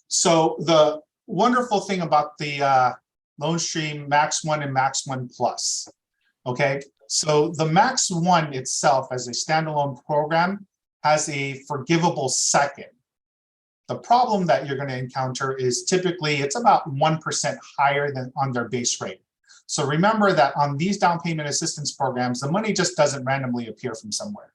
So the wonderful thing about the loan stream Max 1 and Max 1 Plus, okay? So the Max 1 itself as a standalone program has a forgivable second. The problem that you're going to encounter is typically it's about 1% higher than on their base rate. So remember that on these down payment assistance programs, the money just doesn't randomly appear from somewhere,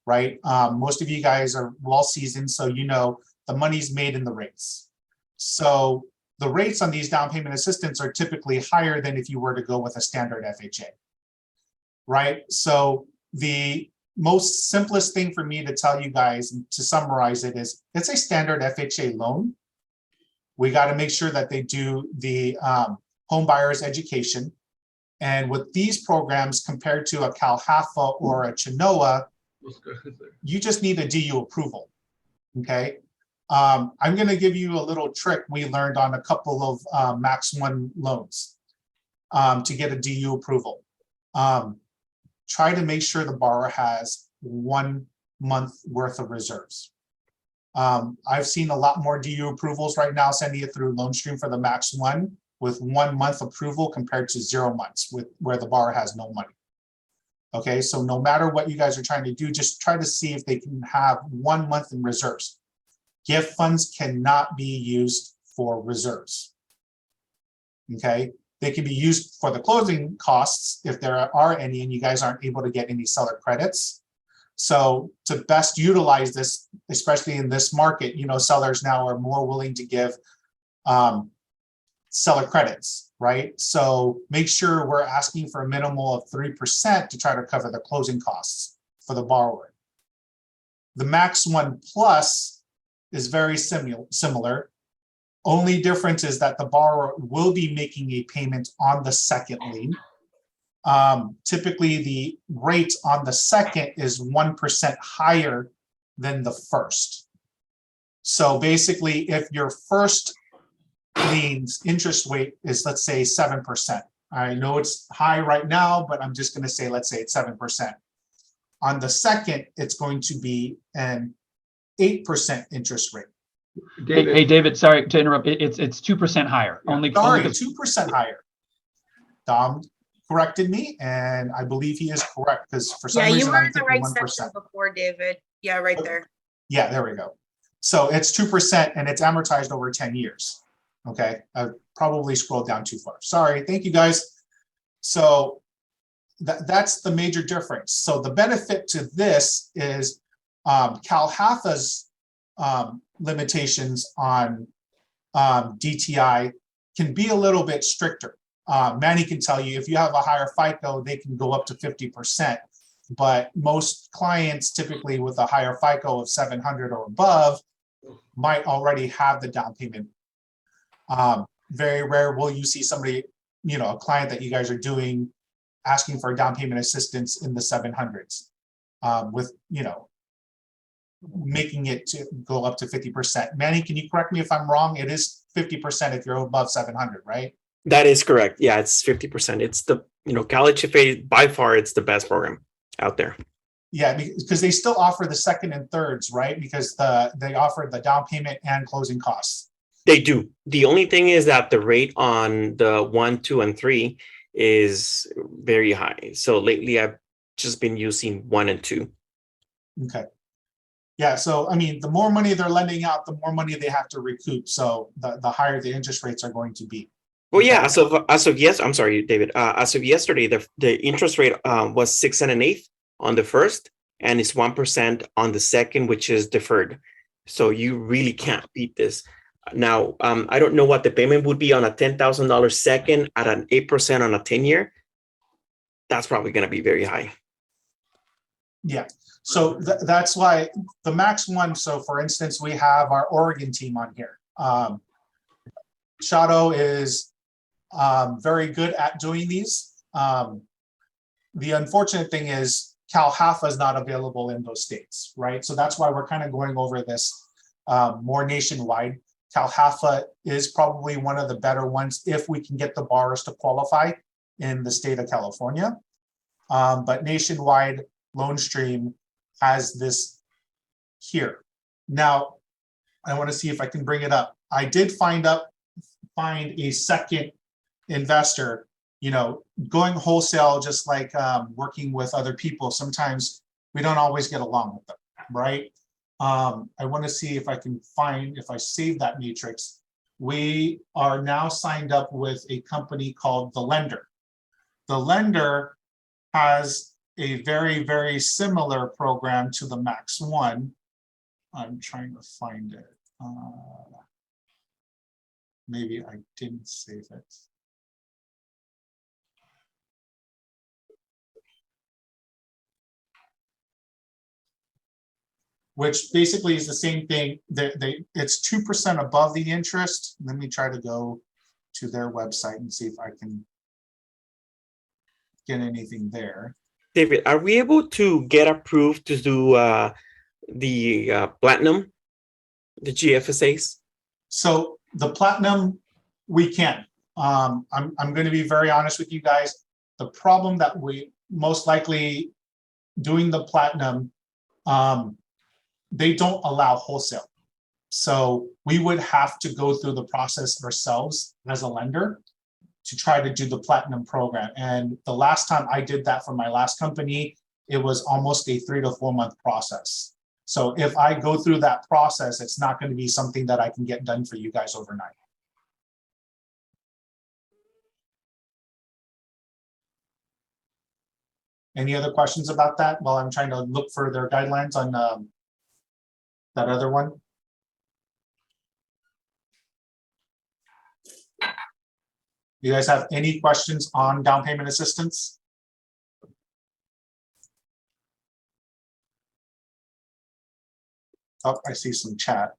right? Most of you guys are well seasoned, so you know the money's made in the rates. So the rates on these down payment assistance are typically higher than if you were to go with a standard FHA, right? So the most simplest thing for me to tell you guys to summarize it is it's a standard FHA loan. We got to make sure that they do the home buyer's education. And with these programs compared to a CalHAFA or a Chenoa, you just need a DU approval, okay? I'm going to give you a little trick we learned on a couple of Max 1 loans to get a DU approval. Try to make sure the borrower has 1 month worth of reserves. I've seen a lot more DU approvals right now sending it through LoanStream for the Max 1 with 1 month approval compared to 0 months where the borrower has no money. Okay, so no matter what you guys are trying to do, just try to see if they can have 1 month in reserves. Gift funds cannot be used for reserves. Okay. They can be used for the closing costs if there are any and you guys aren't able to get any seller credits. So to best utilize this, especially in this market, you know, sellers now are more willing to give seller credits, right? So make sure we're asking for a minimal of 3% to try to cover the closing costs for the borrower. The Max 1 Plus is very similar. Only difference is that the borrower will be making a payment on the second lien. Typically, the rate on the second is 1% higher than the first. So basically, if your first lien's interest rate is, let's say, 7%. I know it's high right now, but I'm just going to say, let's say it's 7%. On the second, it's going to be an 8% interest rate. David. Hey, David, sorry to interrupt. It's 2% higher. Yeah, only 2% higher. Dom corrected me, and I believe he is correct because for some reason you were I'm in the thinking right 1%. section before, David. Yeah, right there. Yeah, there we go. So it's 2% and it's amortized over 10 years. Okay, I probably scrolled down too far. Sorry. Thank you, guys. So that's the major difference. So the benefit to this is CalHAFA's limitations on DTI can be a little bit stricter. Manny can tell you if you have a higher FICO, they can go up to 50%. But most clients typically with a higher FICO of 700 or above might already have the down payment. Very rare will you see somebody, you know, a client that you guys are doing asking for a down payment assistance in the 700s with, you know, making it to go up to 50%. Manny, can you correct me if I'm wrong? It is 50% if you're above 700, right? That is correct. Yeah, it's 50%. It's the, you know, CalHFA, by far, it's the best program out there. Yeah, because they still offer the second and thirds, right? Because they offer the down payment and closing costs. They do. The only thing is that the rate on the 1, 2, and 3 is very high. So lately I've just been using 1 and 2. Okay. Yeah, so I mean, the more money they're lending out, the more money they have to recoup. So the higher the interest rates are going to be. Well, yeah. As of yes, I'm sorry, David. As of yesterday, the interest rate was 6 1/8 on the first, and it's 1% on the second, which is deferred. So you really can't beat this. Now, I don't know what the payment would be on a $10,000 second at an 8% on a 10-year. That's probably going to be very high. Yeah. So that's why the Max 1. So for instance, we have our Oregon team on here. Shadow is very good at doing these. The unfortunate thing is CalHAFA is not available in those states, right? So that's why we're kind of going over this more nationwide. CalHAFA is probably one of the better ones if we can get the borrowers to qualify in the state of California. But nationwide, LoanStream has this here. Now, I want to see if I can bring it up. I did find a second investor, going wholesale, just like working with other people. Sometimes we don't always get along with them, right? I want to see if I can find, if I save that matrix. We are now signed up with a company called The Lender. The Lender has a very, very similar program to the Max One. I'm trying to find it. Maybe I didn't save it. Which basically is the same thing. It's 2% above the interest. Let me try to go to their website and see if I can get anything there. David, are we able to get approved to do the platinum, the GFSAs? So the platinum, we can. I'm going to be very honest with you guys. The problem that we most likely doing the platinum, they don't allow wholesale. So we would have to go through the process ourselves as a lender to try to do the platinum program. And the last time I did that for my last company, it was almost a 3 to 4 month process. So if I go through that process, it's not going to be something that I can get done for you guys overnight. Any other questions about that while I'm trying to look for their guidelines on that other one? You guys have any questions on down payment assistance? Oh, I see some chat.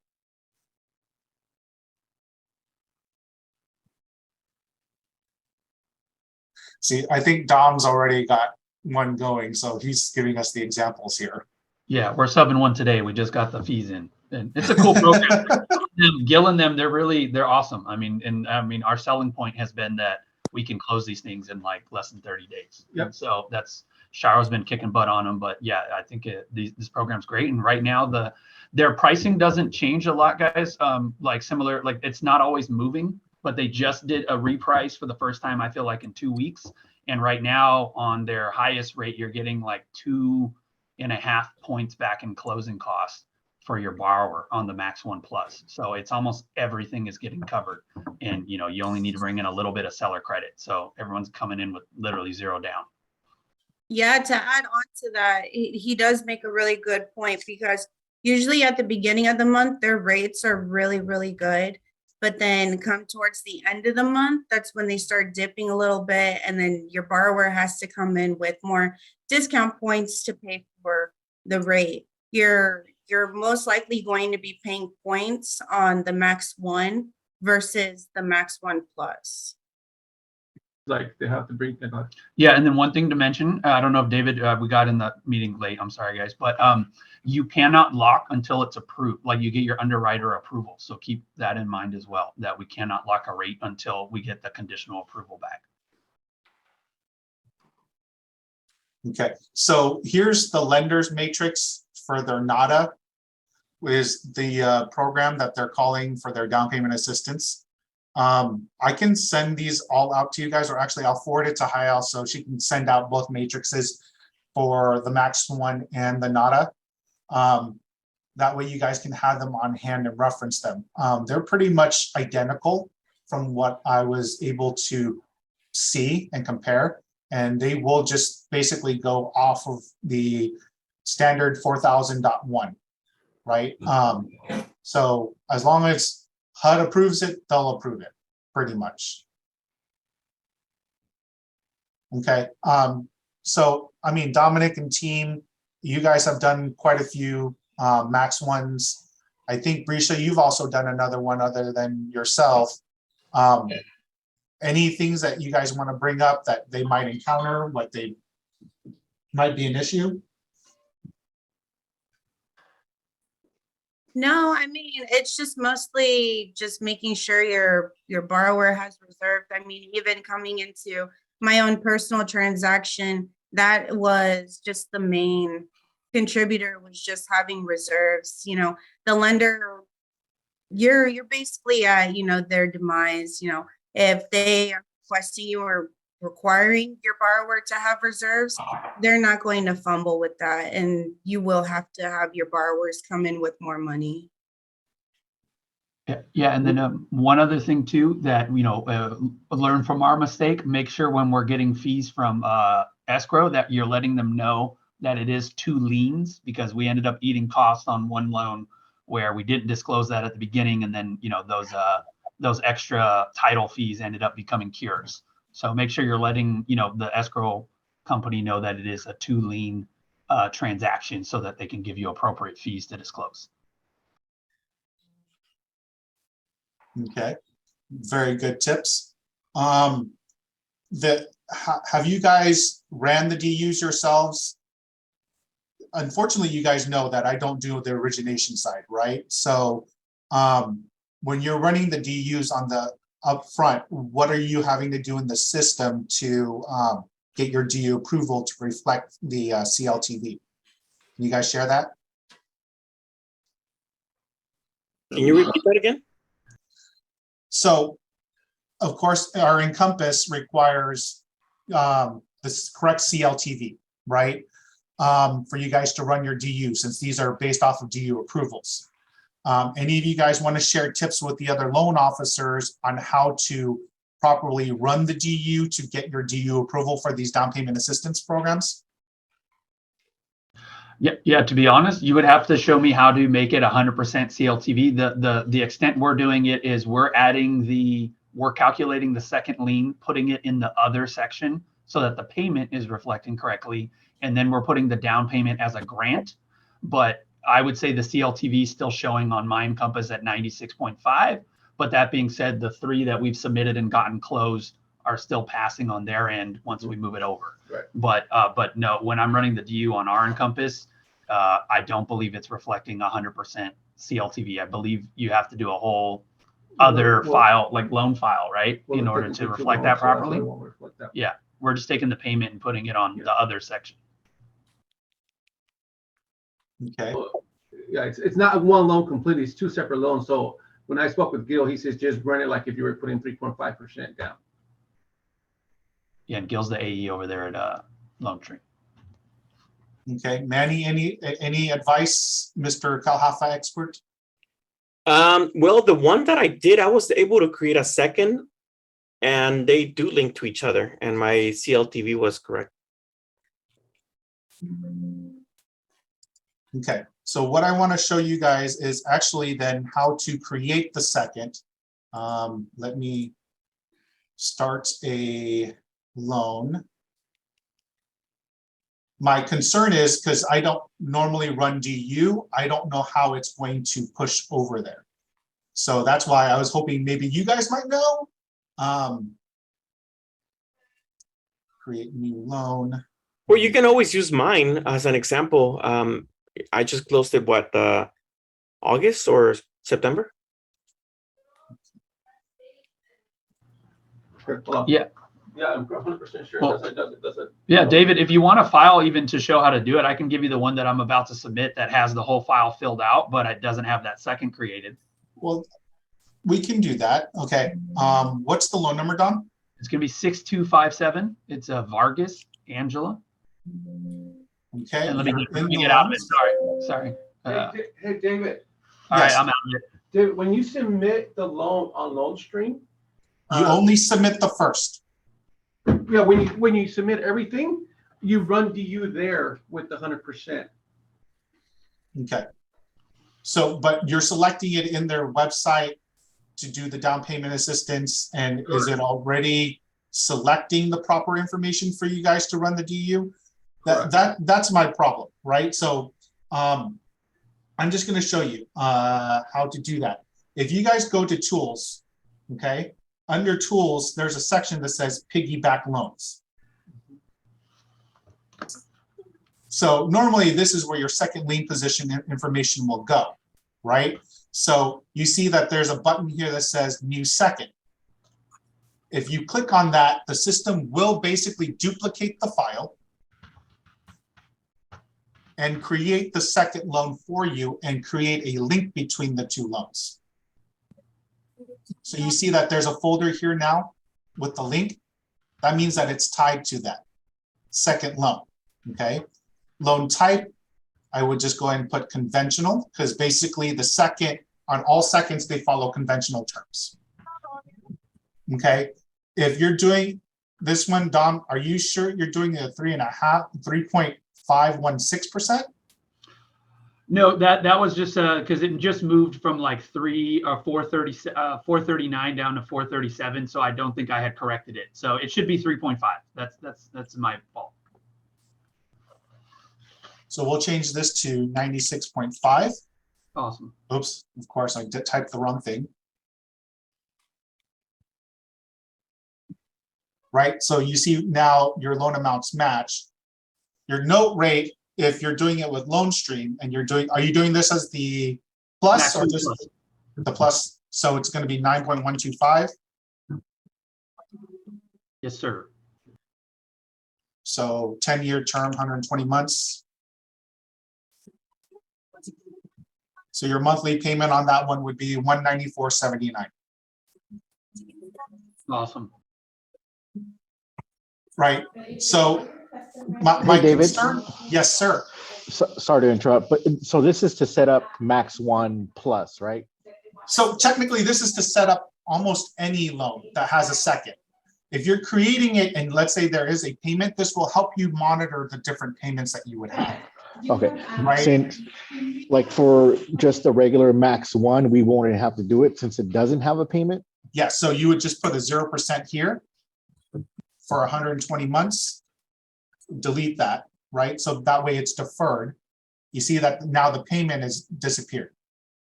See, I think Dom's already got one going, so he's giving us the examples here. Yeah, we're subbing one today. We just got the fees in, and it's a cool program. Gil and them, they're awesome. I mean, our selling point has been that we can close these things in like less than 30 days. Yep. And so that's Sharo's been kicking butt on them, but yeah, I think this program's great. And right now their pricing doesn't change a lot, guys. Like it's not always moving, but they just did a reprice for the first time, I feel like in 2 weeks. And right now on their highest rate, you're getting like 2.5 points back in closing costs for your borrower on the Max One Plus. So it's almost everything is getting covered, and you only need to bring in a little bit of seller credit. So everyone's coming in with literally zero down. Yeah, to add on to that, he does make a really good point, because usually at the beginning of the month, their rates are really, really good. But then come towards the end of the month, that's when they start dipping a little bit. And then your borrower has to come in with more discount points to pay for the rate. You're most likely going to be paying points on the Max One versus the Max One Plus. Like they have to bring that up. Yeah, and then one thing to mention, I don't know if David, we got in the meeting late. I'm sorry, guys, but you cannot lock until it's approved. Like you get your underwriter approval. So keep that in mind as well, that we cannot lock a rate until we get the conditional approval back. Okay, so here's the lender's matrix for their NADA, is the program that they're calling for their down payment assistance. I can send these all out to you guys, or actually I'll forward it to Hayal so she can send out both matrices for the Max One and the NADA. That way you guys can have them on hand and reference them. They're pretty much identical from what I was able to see and compare. And they will just basically go off of the standard 4000.1, right? So as long as HUD approves it, they'll approve it, pretty much. Okay, so I mean, Dominic and team, you guys have done quite a few Max Ones. I think, Brisha, you've also done another one other than yourself. Any things that you guys want to bring up that they might encounter, what they might be an issue? No, I mean, it's just mostly just making sure your borrower has reserved. I mean, even coming into my own personal transaction, that was just the main contributor, was just having reserves. The lender you're basically at, their demise, if they are requesting you or requiring your borrower to have reserves, they're not going to fumble with that. And you will have to have your borrowers come in with more money. Yeah, and then one other thing too that learn from our mistake. Make sure when we're getting fees from escrow that you're letting them know that it is 2 liens, because we ended up eating costs on one loan where we didn't disclose that at the beginning, and then those extra title fees ended up becoming cures. So make sure you're letting the escrow company know that it is a 2 lien transaction, so that they can give you appropriate fees to disclose. Okay, very good tips. Have you guys ran the DUs yourselves? Unfortunately, you guys know that I don't do the origination side, right? So when you're running the DUs on the upfront, what are you having to do in the system to get your DU approval to reflect the CLTV? Can you guys share that? Can you repeat that again? So, of course, our Encompass requires this correct CLTV, right? For you guys to run your DU, since these are based off of DU approvals. Any of you guys want to share tips with the other loan officers on how to properly run the DU to get your DU approval for these down payment assistance programs? Yeah. To be honest, you would have to show me how to make it 100% CLTV. The extent we're doing it is we're calculating the second lien, putting it in the other section so that the payment is reflecting correctly, and then we're putting the down payment as a grant. But I would say the CLTV is still showing on my Encompass at 96.5. But that being said, the 3 that we've submitted and gotten closed are still passing on their end once we move it over. Right. But no, when I'm running the DU on our Encompass, I don't believe it's reflecting 100% CLTV. I believe you have to do a whole other file, like loan file, right, in order to reflect that properly. Yeah, we're just taking the payment and putting it on the other section. Okay. Yeah, it's not one loan completely, it's 2 separate loans. So when I spoke with Gil, he says just run it like if you were putting 3.5% down. Yeah, and Gil's the AE over there at Lone Tree. Okay, Manny, any advice, Mr. Calhafa expert? Well, the one that I did, I was able to create a second, and they do link to each other, and my CLTV was correct. Okay, so what I want to show you guys is actually then how to create the second. Let me start a loan. My concern is because I don't normally run DU, I don't know how it's going to push over there. So that's why I was hoping maybe you guys might know. Create new loan. Well, you can always use mine as an example. I just closed it, August or September? Yeah. Yeah, I'm 100% sure. Well, It doesn't. Yeah, David, if you want a file even to show how to do it, I can give you the one that I'm about to submit that has the whole file filled out, but it doesn't have that second created. Well, we can do that. Okay. What's the loan number, Don? It's going to be 6257. It's Vargas Angela. Okay. And let me you're in the get out of it. loans. Sorry. Hey, David. All right, Yes. I'm out of it. David, when you submit the loan on LoanStream, You only submit the first. yeah, when you submit everything, you run DU there with the 100%. Okay. So, but you're selecting it in their website to do the down payment assistance, and is it already selecting the proper information for you guys to run the DU? That's my problem, right? So I'm just going to show you how to do that. If you guys go to tools, okay, under tools, there's a section that says piggyback loans. So normally this is where your second lien position information will go, right? So you see that there's a button here that says new second. If you click on that, the system will basically duplicate the file and create the second loan for you and create a link between the 2 loans. So you see that there's a folder here now with the link. That means that it's tied to that second loan, okay? Loan type, I would just go ahead and put conventional, because basically the second, on all seconds, they follow conventional terms. Okay, if you're doing this one, Dom, are you sure you're doing a 3.516%? No, that was just because it just moved from like 439 down to 437. So I don't think I had corrected it. So it should be 3.5. That's my fault. So we'll change this to 96.5. Awesome. Oops, of course, I did type the wrong thing. Right, so you see now your loan amounts match. Your note rate, if you're doing it with Loan Stream and you're doing, are you doing this as the plus or just the plus? So it's going to be 9.125. Yes, sir. So 10-year term, 120 months. So your monthly payment on that one would be $194.79. Awesome. Right. So my David. concern, yes, sir. Sorry to interrupt, but so this is to set up Max 1 Plus, right? So technically, this is to set up almost any loan that has a second. If you're creating it and let's say there is a payment, this will help you monitor the different payments that you would have. Okay. Right. Since, like for just the regular Max 1, we won't have to do it since it doesn't have a payment? Yeah, so you would just put a 0% here for 120 months, delete that, right? So that way it's deferred. You see that now the payment is disappeared.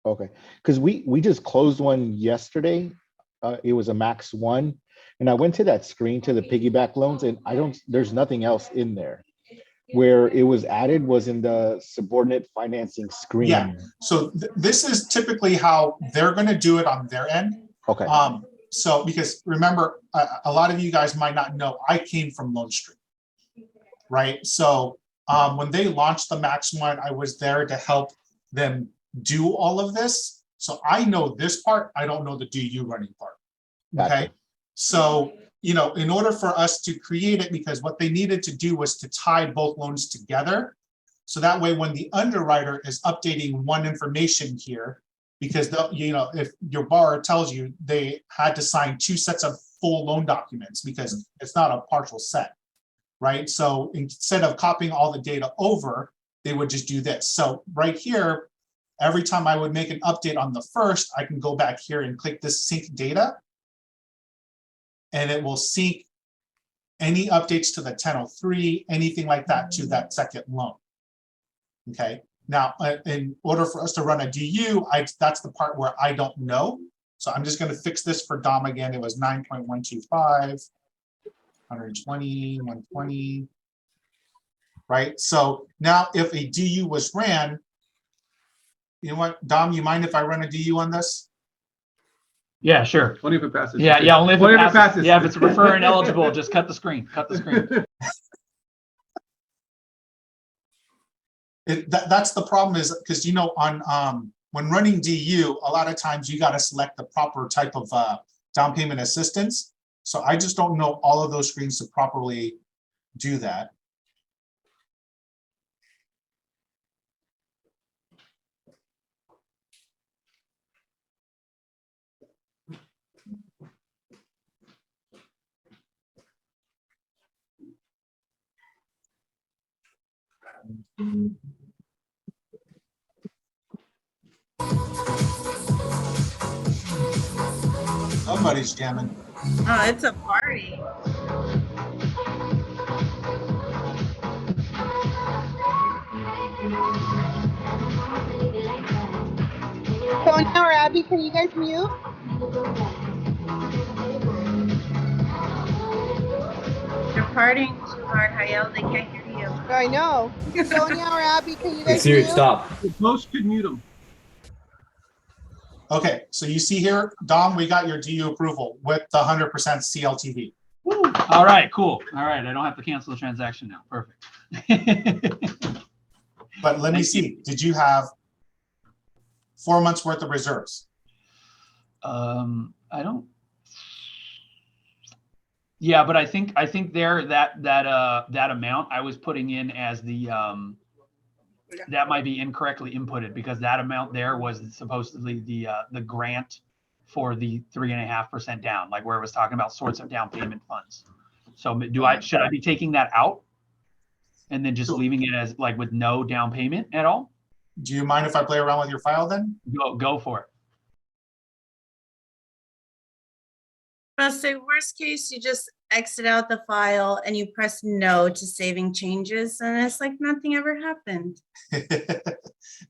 Okay, because we just closed one yesterday. It was a Max 1, and I went to that screen to the piggyback loans, and there's nothing else in there. Where it was added was in the subordinate financing screen. Yeah, so this is typically how they're going to do it on their end. Okay. So because remember, a lot of you guys might not know, I came from Loan Stream, right? So when they launched the Max 1, I was there to help them do all of this. So I know this part, I don't know the DU running part, okay? Gotcha. So, you know, in order for us to create it, because what they needed to do was to tie both loans together. So that way, when the underwriter is updating one information here, because you know, if your borrower tells you they had to sign 2 sets of full loan documents because it's not a partial set, right? So instead of copying all the data over, they would just do this. So right here, every time I would make an update on the first, I can go back here and click this sync data, and it will sync any updates to the 1003, anything like that to that second loan. Okay. Now, in order for us to run a DU, that's the part where I don't know. So I'm just going to fix this for Dom again. It was 9.125, 120, 120. Right. So now if a DU was ran, you know what, Dom, you mind if I run a DU on this? Yeah, sure. Only if it passes. Yeah, only if Only it if it passes. passes. Yeah, if it's referring eligible, just cut the screen. Cut the screen. That's the problem, is because, you know, on when running DU, a lot of times you got to select the proper type of down payment assistance. So I just don't know all of those screens to properly do that. Somebody's jamming. Oh, it's a party. Sonia or Abby, can you guys mute? You're partying too hard, Hayel. They can't hear you. I know. Sonia or Abby, can you guys Siri, mute? stop. The post could mute them. Okay, so you see here, Dom, we got your DU approval with the 100% CLTV. Woo. All right, cool. All right, I don't have to cancel the transaction now. Perfect. But let me see, did you have 4 months worth of reserves? I don't. Yeah, but I think there that amount I was putting in as the that might be incorrectly inputted because that amount there was supposedly the grant for the 3.5% down, like where it was talking about sorts of down payment funds. So should I be taking that out and then just leaving it as like with no down payment at all? Do you mind if I play around with your file then? Go for it. I'll say worst case, you just exit out the file and you press no to saving changes, and it's like nothing ever happened.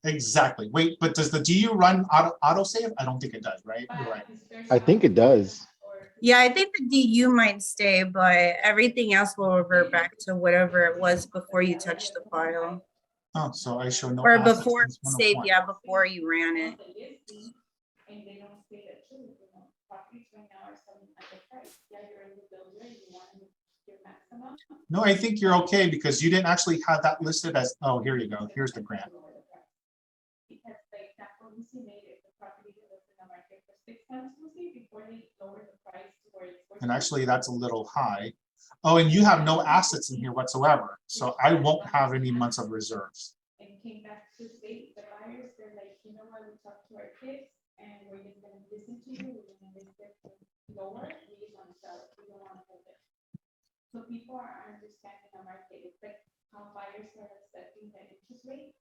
Exactly. Wait, but does the DU run auto save? I don't think it does, right? You're right. I think it does. Yeah, I think the DU might stay, but everything else will revert back to whatever it was before you touched the file. Oh, so I show no Or assets before since save, 104. yeah, before you ran it. No, I think you're okay because you didn't actually have that listed as, oh, here you go. Here's the grant. And actually, that's a little high. Oh, and you have no assets in here whatsoever. So I won't have any months of reserves. So people are understanding the market. It's like how buyers are accepting the interest rate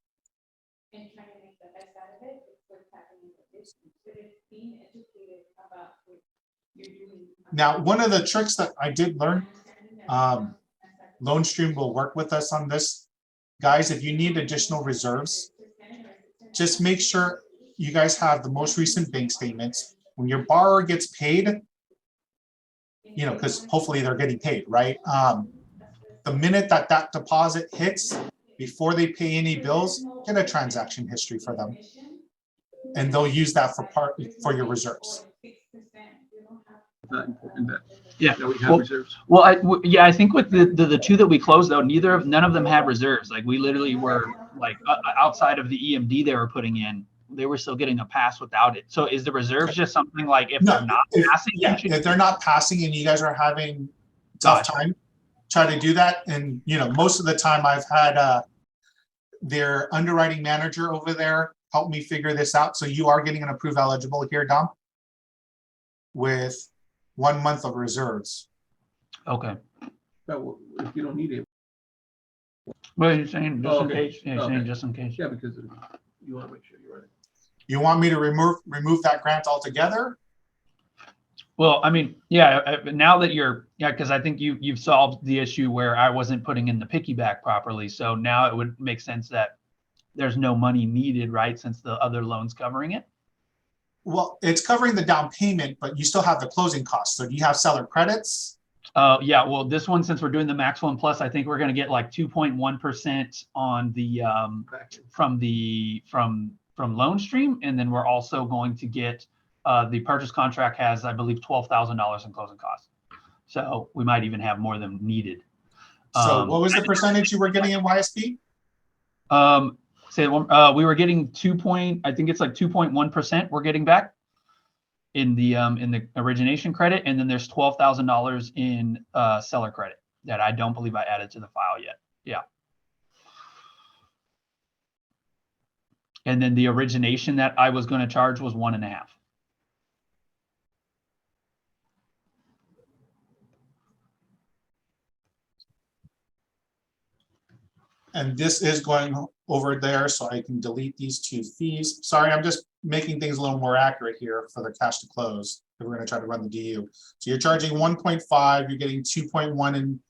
and trying to make the best out of it. It's what's happening with this. But it's being educated about what you're doing. Now, one of the tricks that I did learn, Lone Stream will work with us on this. Guys, if you need additional reserves, just make sure you guys have the most recent bank statements. When your borrower gets paid, you know, because hopefully they're getting paid, right? The minute that deposit hits, before they pay any bills, get a transaction history for them. And they'll use that for your reserves. Not important that, Yeah. that we have reserves. Well, I think with the two that we closed though, none of them had reserves. Like we literally were like outside of the EMD they were putting in, they were still getting a pass without it. So is the reserves just something like if they're not passing? Yeah, if they're not passing and you guys are having tough time, try to do that. And you know, most of the time I've had their underwriting manager over there help me figure this out. So you are getting an approved eligible here, Dom, with 1 month of reserves. Okay. But if you don't need it, Well, you're saying just in case. Yeah, you're saying Okay. just in case. yeah, because you want to make sure you're right. You want me to remove that grant altogether? Well, I mean, yeah, now that because I think you've solved the issue where I wasn't putting in the piggyback properly. So now it would make sense that there's no money needed, right? Since the other loan's covering it. Well, it's covering the down payment, but you still have the closing costs. So do you have seller credits? Yeah, well, this one, since we're doing the Max One Plus, I think we're going to get like 2.1% on the from Loan Stream, and then we're also going to get the purchase contract has, I believe, $12,000 in closing costs. So we might even have more than needed. So what was the percentage you were getting in YSP? We were getting I think it's like 2.1% we're getting back in the origination credit, and then there's $12,000 in seller credit that I don't believe I added to the file yet. Yeah. And then the origination that I was going to charge was 1.5. And this is going over there, so I can delete these two fees. Sorry, I'm just making things a little more accurate here for the cash to close. If we're going to try to run the DU. So you're charging 1.5, you're getting 2.1 in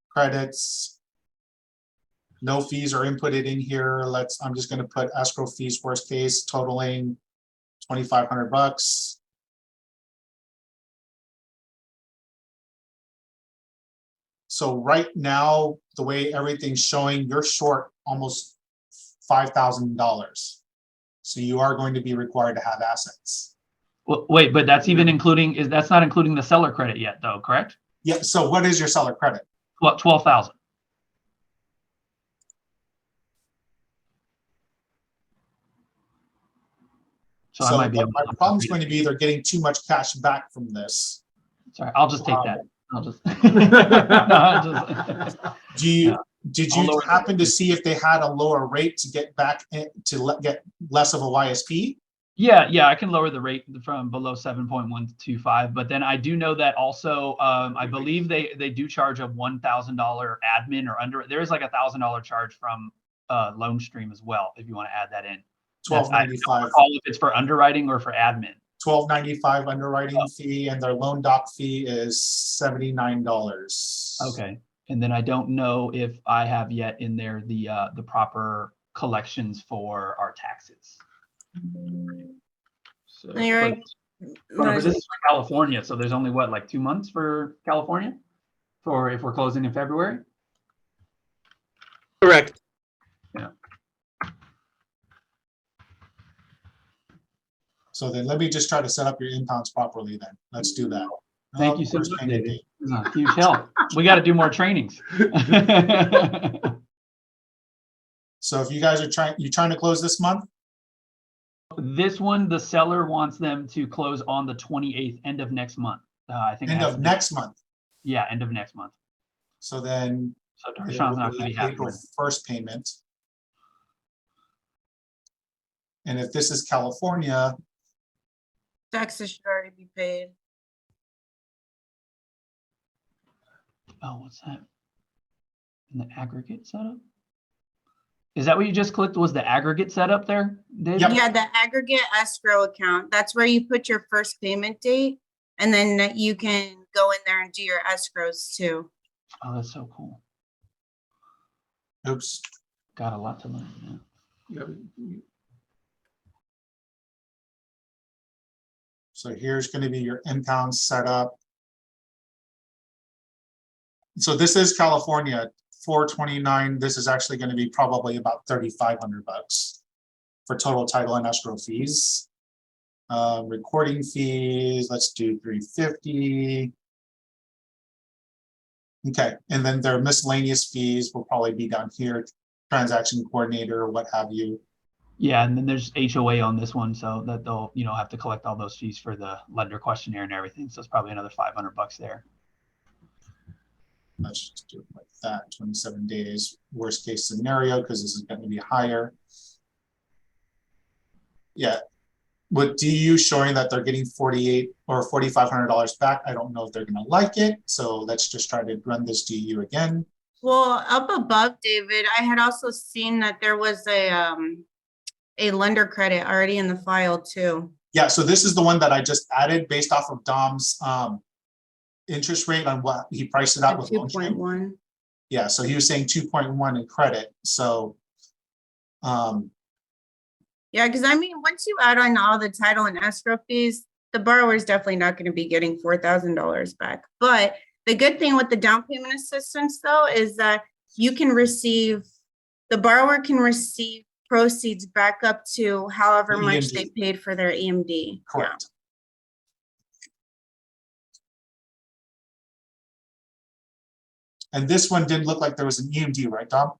credits. No fees are inputted in here. I'm just going to put escrow fees, worst case, totaling $2,500. So right now, the way everything's showing, you're short almost $5,000. So you are going to be required to have assets. Well, wait, but that's even that's not including the seller credit yet, though, correct? Yeah. So what is your seller credit? What, 12,000? So I So might be able my to. problem's going to be they're getting too much cash back from this. Sorry, I'll just take that. I'll just. Do you, Yeah. did I'll you lower the happen to rate. see if they had a lower rate to get back get less of a YSP? Yeah, I can lower the rate from below 7.125, but then I do know that also, I believe they do charge a $1,000 admin or under. There is like $1,000 charge from Loan Stream as well, if you want to add that in. I don't $12.95. recall if it's for underwriting or for admin. $12.95 underwriting fee, and their loan doc fee is $79. Okay, and then I don't know if I have yet in there the proper collections for our taxes. So, And you're right. but this is for California, so there's only what, like 2 months for California, for if we're closing in February. Correct. Yeah. So then let me just try to set up your impounds properly then. Let's do that. Thank you so First much, payment David. date. This is a huge help. We got to do more trainings. So if you guys are trying to close this month? This one, the seller wants them to close on the 28th, end of next month. I think. End of next month. Yeah, end of next month. So then So it Darshan's will not be going to be happy April with it. 1st payment. And if this is California, Taxes should already be paid. Oh, what's that? In the aggregate setup? Is that what you just clicked? Was the aggregate setup there, David? Yep. Yeah, the aggregate escrow account. That's where you put your first payment date, and then you can go in there and do your escrows too. Oh, that's so cool. oops, Got a lot to learn. Yeah. so here's going to be your impound setup. So this is California, 429. This is actually going to be probably about $3,500 for total title and escrow fees. Recording fees, let's do 350. Okay, and then their miscellaneous fees will probably be down here, transaction coordinator, what have you. Yeah, and then there's HOA on this one, so that they'll have to collect all those fees for the lender questionnaire and everything. So it's probably another $500 there. Let's just do it like that, 27 days, worst case scenario, because this is going to be higher. Yeah, with DU showing that they're getting $4,800 or $4,500 back, I don't know if they're going to like it. So let's just try to run this DU again. Well, up above, David, I had also seen that there was a lender credit already in the file too. Yeah, so this is the one that I just added based off of Dom's interest rate on what he priced it out with. 2.1. Yeah, so he was saying 2.1 in credit. So Yeah, because I mean, once you add on all the title and escrow fees, the borrower is definitely not going to be getting $4,000 back. But the good thing with the down payment assistance, though, is that you can receive, the borrower can receive proceeds back up to however The much EMD. they paid for their EMD. correct. And this one did look like there was an EMD, right, Dom?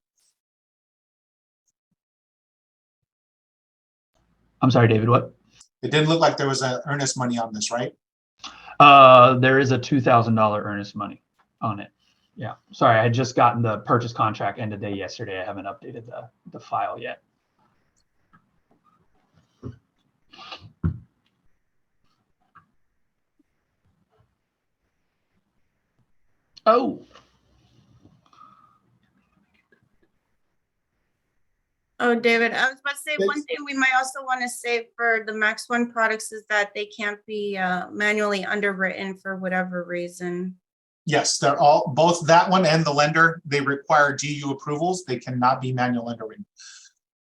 I'm sorry, David, what? It didn't look like there was an earnest money on this, right? There is a $2,000 earnest money on it. Yeah, sorry, I had just gotten the purchase contract end of day yesterday. I haven't updated the file yet. Oh, Oh, David, I was about to say one Yes. thing we might also want to say for the Max One products is that they can't be manually underwritten for whatever reason. Yes, they're all, both that one and the lender, they require DU approvals. They cannot be manual underwritten.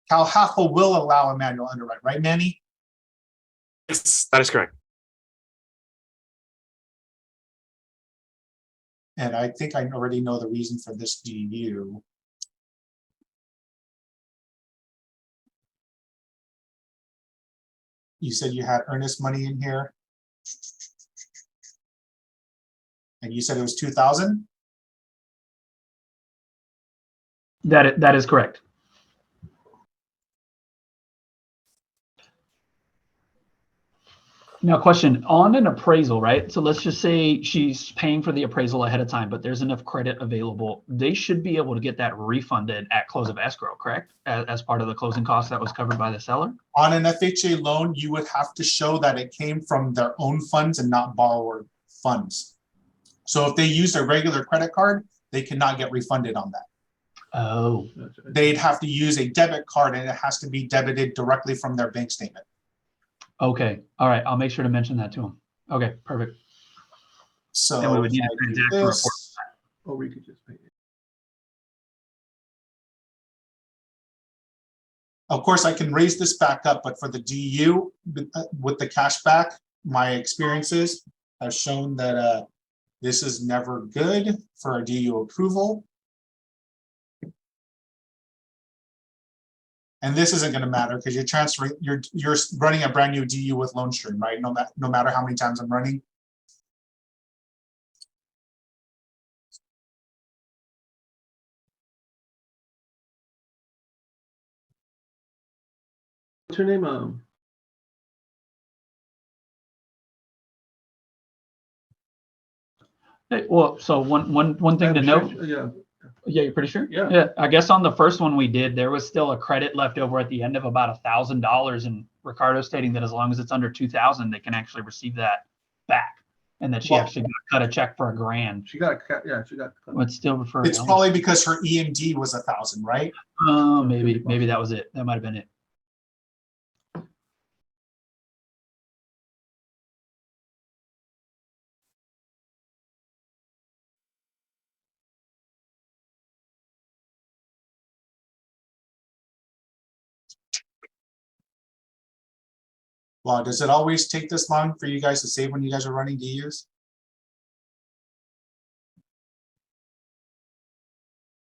Cal Haffel will allow a manual underwrite, right, Manny? Yes, that is correct. And I think I already know the reason for this DU. You said you had earnest money in here. And you said it was 2,000? that is correct. Now, question on an appraisal, right? So let's just say she's paying for the appraisal ahead of time, but there's enough credit available. They should be able to get that refunded at close of escrow, correct? As part of the closing cost that was covered by the seller? On an FHA loan, you would have to show that it came from their own funds and not borrower funds. So if they use a regular credit card, they cannot get refunded on that. Oh, They'd have to use a debit card and it has to be debited directly from their bank statement. okay. All right. I'll make sure to mention that to them. Okay, perfect. So And we would need if a I do transaction report. this, Or we could just pay it. of course, I can raise this back up, but for the DU with the cash back, my experiences have shown that this is never good for a DU approval. And this isn't going to matter because you're transferring, you're running a brand new DU with loan stream, right? No matter how many times I'm running. What's her name? Hey, well, so one thing to note. Yeah. Yeah, you're pretty sure? Yeah. Yeah, I guess on the first one we did, there was still a credit left over at the end of about $1,000, and Ricardo stating that as long as it's under 2,000, they can actually receive that back, and that she Well- actually got a check for $1,000. She got, yeah, she got. But still refer. It's probably because her EMD was 1,000, right? Oh, maybe that was it. That might have been it. Wow, does it always take this long for you guys to save when you guys are running DUs?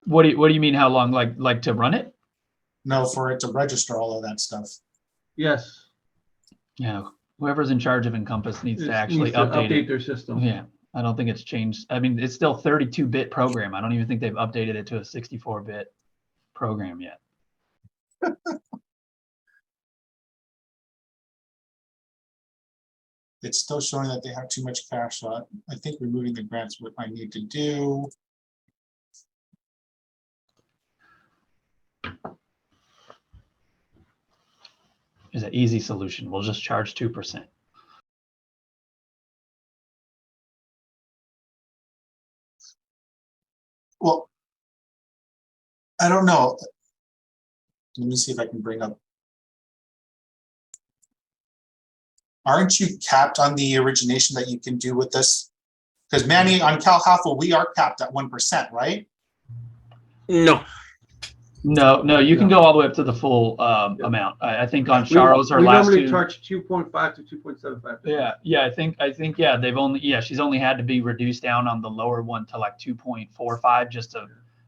What do you mean? How long? Like to run it? No, for it to register all of that stuff. Yes. Yeah. Whoever's in charge of Encompass needs to It actually needs to update it. their system. Yeah. I don't think it's changed. I mean, it's still 32-bit program. I don't even think they've updated it to a 64-bit program yet. It's still showing that they have too much cash. So I think removing the grants what I need to do. Is an easy solution. We'll just charge 2%. Well, I don't know. Let me see if I can bring up. Aren't you capped on the origination that you can do with this? Because Manny, on Cal Haffel, we are capped at 1%, right? No, No, you can go all the way up to the full amount. I think on Charo's, our We last normally two. charge 2.5 to 2.75. Yeah, I think she's only had to be reduced down on the lower one to like 2.45 just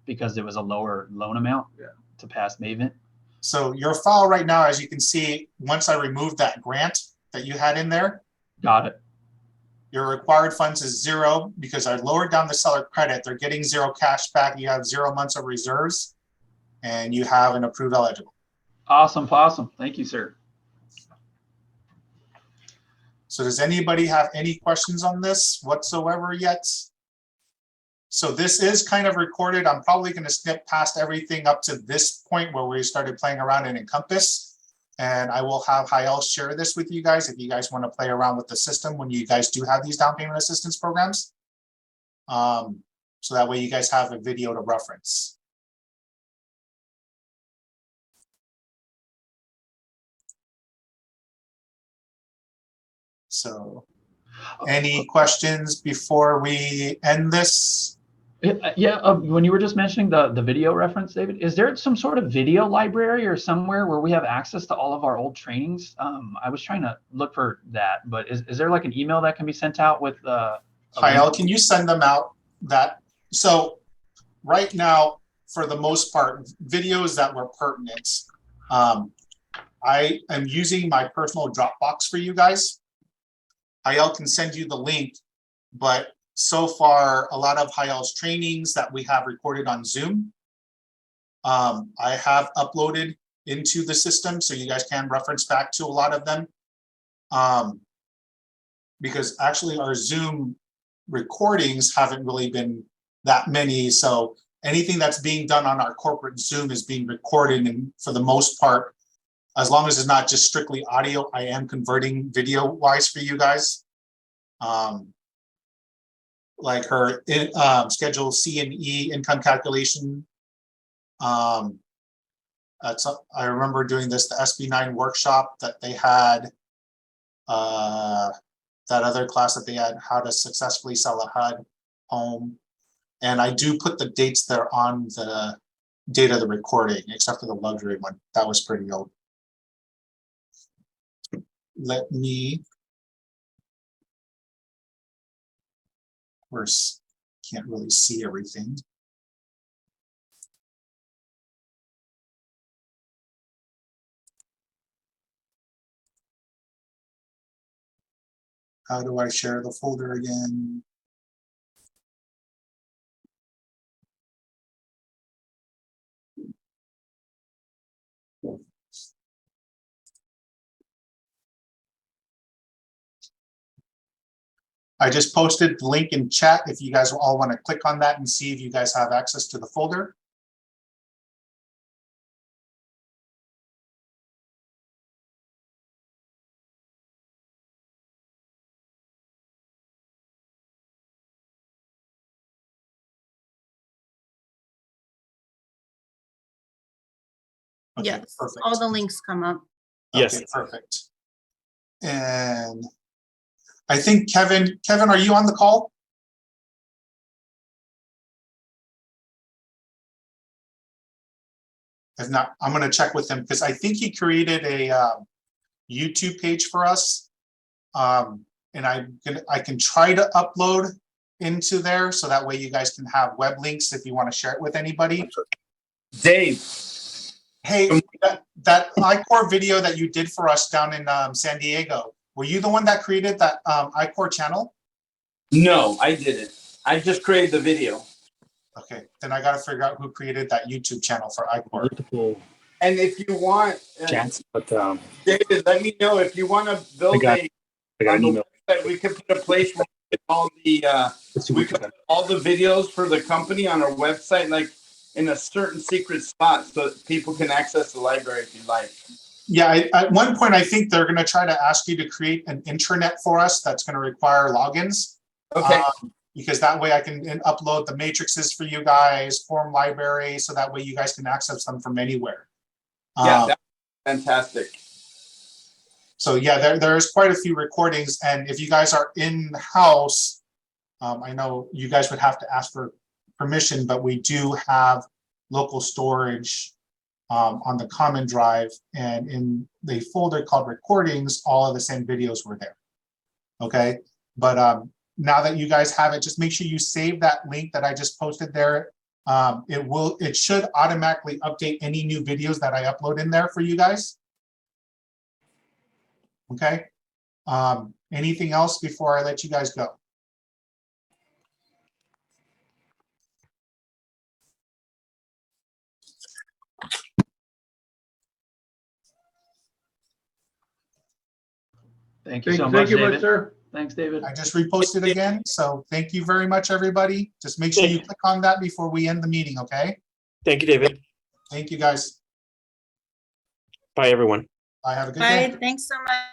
because it was a lower loan amount to pass Mavent. So your file right now, as you can see, once I removed that grant that you had in there, Got it. your required funds is 0 because I lowered down the seller credit. They're getting 0 cash back. You have 0 months of reserves and you have an approved eligible. Awesome. Thank you, sir. So does anybody have any questions on this whatsoever yet? So this is kind of recorded. I'm probably going to snip past everything up to this point where we started playing around in Encompass. And I will have Hayel share this with you guys if you guys want to play around with the system when you guys do have these down payment assistance programs. So that way you guys have a video to reference. So any questions before we end this? Yeah, when you were just mentioning the video reference, David, is there some sort of video library or somewhere where we have access to all of our old trainings? I was trying to look for that, but is there like an email that can be sent out with Hayel, can you send them out that? So right now, for the most part, videos that were pertinent, I am using my personal Dropbox for you guys. Hayel can send you the link, but so far, a lot of Hayel's trainings that we have recorded on Zoom, I have uploaded into the system, so you guys can reference back to a lot of them. because actually our Zoom recordings haven't really been that many. So anything that's being done on our corporate Zoom is being recorded, and for the most part, as long as it's not just strictly audio, I am converting video wise for you guys. Like her schedule C and E income calculation. I remember doing this, the SB9 workshop that they had, that other class that they had, how to successfully sell a HUD home. And I do put the dates there on the date of the recording, except for the luxury one. That was pretty old. Let me, of course, can't really see everything. How do I share the folder again? I just posted the link in chat if you guys all want to click on that and see if you guys have access to the folder. Okay, Yes, perfect. all the links come up. Yes. Okay, perfect. And I think Kevin, are you on the call? If not, I'm going to check with him because I think he created a YouTube page for us. And I can try to upload into there so that way you guys can have web links if you want to share it with anybody. Dave, Hey, that iCore video that you did for us down in San Diego, were you the one that created that iCore channel? no, I didn't. I just created the video. Okay, then I got to figure out who created that YouTube channel for iCore. Multiple And if you want, chats, but David, let me know if you want to build I got on an the email. website. We could put a place where all the we could put all the videos for the company on our website, like in a certain secret spot, so that people can access the library if you like. Yeah, at one point, I think they're going to try to ask you to create an intranet for us that's going to require logins. Okay. Because that way I can upload the matrices for you guys, form library, so that way you guys can access them from anywhere. Yeah, that's fantastic. So yeah, there's quite a few recordings, and if you guys are in-house, I know you guys would have to ask for permission, but we do have local storage on the common drive, and in the folder called recordings, all of the same videos were there. Okay, but now that you guys have it, just make sure you save that link that I just posted there. It should automatically update any new videos that I upload in there for you guys. Okay. Anything else before I let you guys go? Thank you so much, Thank you David. much, sir. Thanks, David. I just reposted again. So thank you very much, everybody. Just make sure you click on that before we end the meeting. Okay. Thank you, David. Thank you, guys. Bye, everyone. Bye. Have a good Bye, day. thanks so much.